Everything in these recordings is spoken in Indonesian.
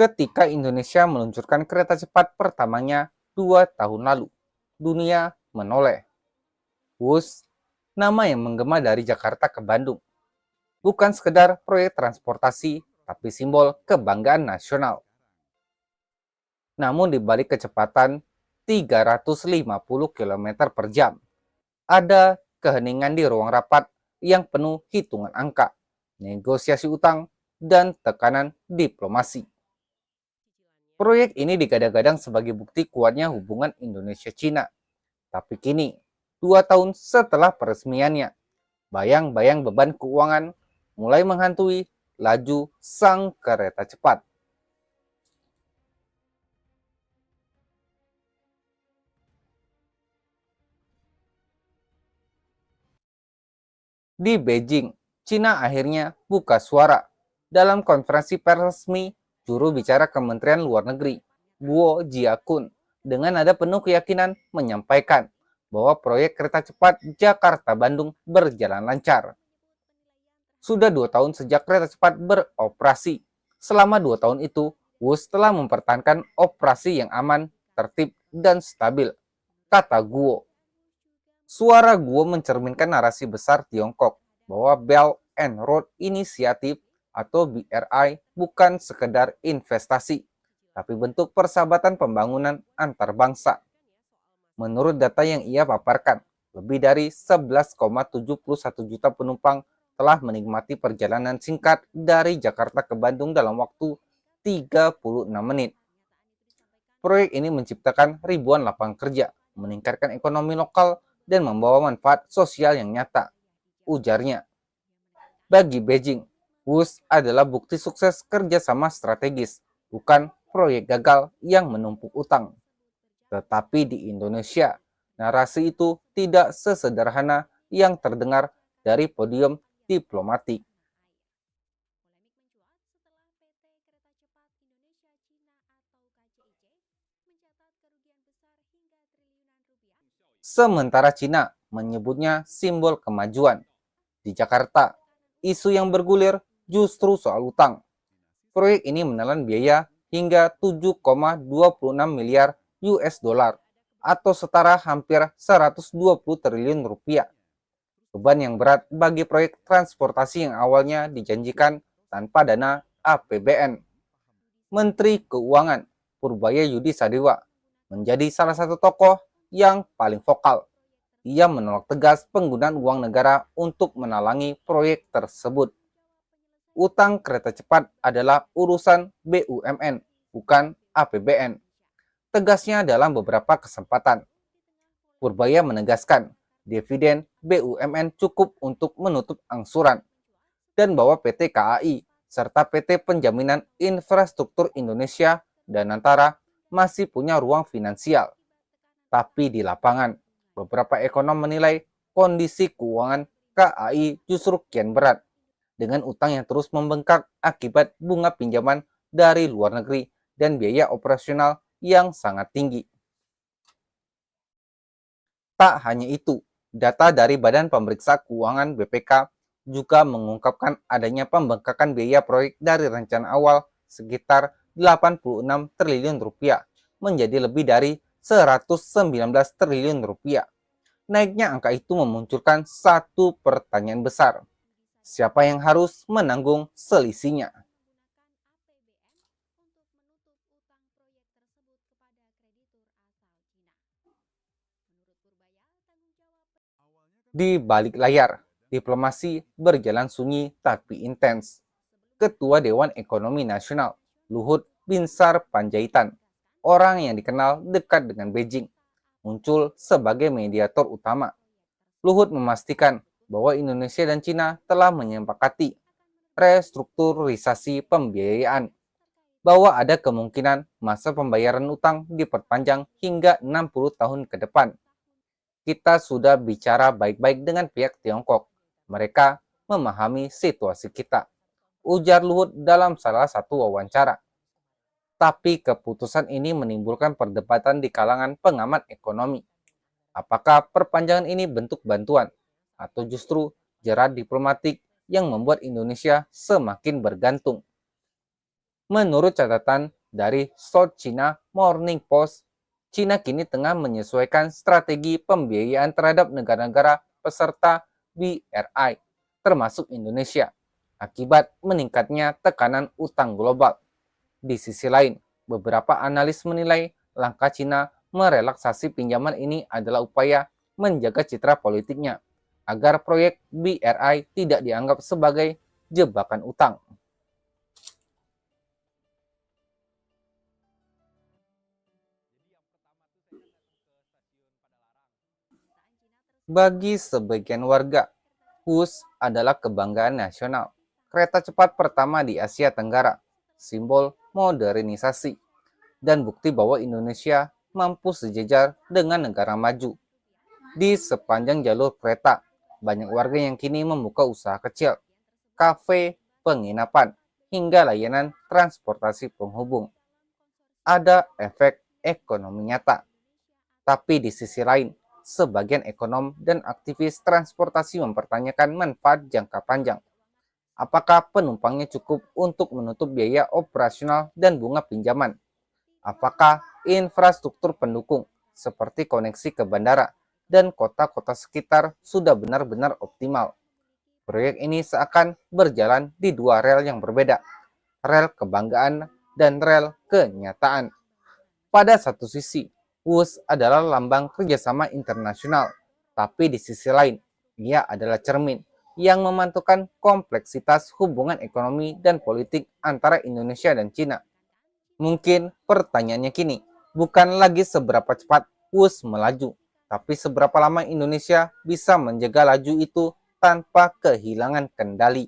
Ketika Indonesia meluncurkan kereta cepat pertamanya 2 tahun lalu, dunia menoleh. Wus, nama yang menggema dari Jakarta ke Bandung, bukan sekedar proyek transportasi, tapi simbol kebanggaan nasional. Namun di balik kecepatan 350 km per jam, ada keheningan di ruang rapat yang penuh hitungan angka, negosiasi utang, dan tekanan diplomasi. Proyek ini digadang-gadang sebagai bukti kuatnya hubungan Indonesia-Cina. Tapi kini, 2 tahun setelah peresmiannya, bayang-bayang beban keuangan mulai menghantui laju sang kereta cepat. Di Beijing, Cina akhirnya buka suara. Dalam konferensi pers resmi, juru bicara Kementerian Luar Negeri, Guo Jiakun, dengan nada penuh keyakinan menyampaikan bahwa proyek kereta cepat Jakarta-Bandung berjalan lancar. Sudah 2 tahun sejak kereta cepat beroperasi. Selama 2 tahun itu, WUS telah mempertahankan operasi yang aman, tertib, dan stabil, kata Guo. Suara Guo mencerminkan narasi besar Tiongkok bahwa Belt and Road Initiative atau BRI bukan sekedar investasi, tapi bentuk persahabatan pembangunan antar bangsa. Menurut data yang ia paparkan, lebih dari 11,71 juta penumpang telah menikmati perjalanan singkat dari Jakarta ke Bandung dalam waktu 36 menit. Proyek ini menciptakan ribuan lapangan kerja, meningkatkan ekonomi lokal, dan membawa manfaat sosial yang nyata, ujarnya. Bagi Beijing, WUS adalah bukti sukses kerjasama strategis, bukan proyek gagal yang menumpuk utang. Tetapi di Indonesia, narasi itu tidak sesederhana yang terdengar dari podium diplomatik. Sementara Cina menyebutnya simbol kemajuan. Di Jakarta, isu yang bergulir justru soal utang. Proyek ini menelan biaya hingga 7,26 miliar US dollar atau setara hampir 120 triliun rupiah. Beban yang berat bagi proyek transportasi yang awalnya dijanjikan tanpa dana APBN. Menteri Keuangan Purbaya Yudi Sadewa menjadi salah satu tokoh yang paling vokal. Ia menolak tegas penggunaan uang negara untuk menalangi proyek tersebut. Utang kereta cepat adalah urusan BUMN, bukan APBN. Tegasnya dalam beberapa kesempatan. Purbaya menegaskan, dividen BUMN cukup untuk menutup angsuran, dan bahwa PT KAI serta PT Penjaminan Infrastruktur Indonesia dan Antara masih punya ruang finansial. Tapi di lapangan, beberapa ekonom menilai kondisi keuangan KAI justru kian berat, dengan utang yang terus membengkak akibat bunga pinjaman dari luar negeri dan biaya operasional yang sangat tinggi. Tak hanya itu, data dari Badan Pemeriksa Keuangan BPK juga mengungkapkan adanya pembengkakan biaya proyek dari rencana awal sekitar 86 triliun rupiah menjadi lebih dari 119 triliun rupiah. Naiknya angka itu memunculkan satu pertanyaan besar. Siapa yang harus menanggung selisihnya? Di balik layar, diplomasi berjalan sunyi tapi intens. Ketua Dewan Ekonomi Nasional, Luhut Binsar Panjaitan, orang yang dikenal dekat dengan Beijing, muncul sebagai mediator utama. Luhut memastikan bahwa Indonesia dan Cina telah menyepakati restrukturisasi pembiayaan, bahwa ada kemungkinan masa pembayaran utang diperpanjang hingga 60 tahun ke depan. Kita sudah bicara baik-baik dengan pihak Tiongkok. Mereka memahami situasi kita, ujar Luhut dalam salah satu wawancara. Tapi keputusan ini menimbulkan perdebatan di kalangan pengamat ekonomi. Apakah perpanjangan ini bentuk bantuan atau justru jerat diplomatik yang membuat Indonesia semakin bergantung? Menurut catatan dari South China Morning Post, China kini tengah menyesuaikan strategi pembiayaan terhadap negara-negara peserta BRI, termasuk Indonesia, akibat meningkatnya tekanan utang global. Di sisi lain, beberapa analis menilai langkah China merelaksasi pinjaman ini adalah upaya menjaga citra politiknya, agar proyek BRI tidak dianggap sebagai jebakan utang. Bagi sebagian warga, Hus adalah kebanggaan nasional. Kereta cepat pertama di Asia Tenggara, simbol modernisasi, dan bukti bahwa Indonesia mampu sejajar dengan negara maju. Di sepanjang jalur kereta, banyak warga yang kini membuka usaha kecil, kafe, penginapan, hingga layanan transportasi penghubung. Ada efek ekonomi nyata. Tapi di sisi lain, sebagian ekonom dan aktivis transportasi mempertanyakan manfaat jangka panjang. Apakah penumpangnya cukup untuk menutup biaya operasional dan bunga pinjaman? Apakah infrastruktur pendukung seperti koneksi ke bandara dan kota-kota sekitar sudah benar-benar optimal? Proyek ini seakan berjalan di dua rel yang berbeda, rel kebanggaan dan rel kenyataan. Pada satu sisi, WUS adalah lambang kerjasama internasional, tapi di sisi lain, ia adalah cermin yang memantulkan kompleksitas hubungan ekonomi dan politik antara Indonesia dan Cina. Mungkin pertanyaannya kini, bukan lagi seberapa cepat WUS melaju, tapi seberapa lama Indonesia bisa menjaga laju itu tanpa kehilangan kendali.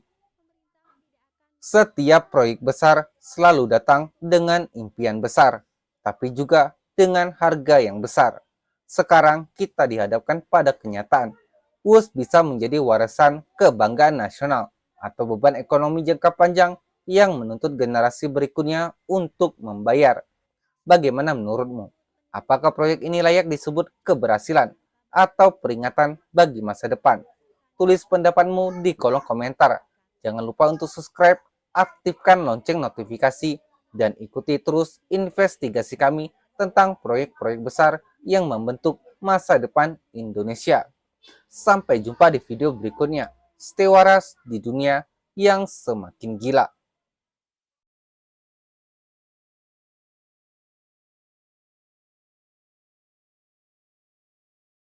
Setiap proyek besar selalu datang dengan impian besar, tapi juga dengan harga yang besar. Sekarang kita dihadapkan pada kenyataan. WUS bisa menjadi warisan kebanggaan nasional atau beban ekonomi jangka panjang yang menuntut generasi berikutnya untuk membayar. Bagaimana menurutmu? Apakah proyek ini layak disebut keberhasilan atau peringatan bagi masa depan? Tulis pendapatmu di kolom komentar. Jangan lupa untuk subscribe, aktifkan lonceng notifikasi, dan ikuti terus investigasi kami tentang proyek-proyek besar yang membentuk masa depan Indonesia. Sampai jumpa di video berikutnya. Stay waras di dunia yang semakin gila.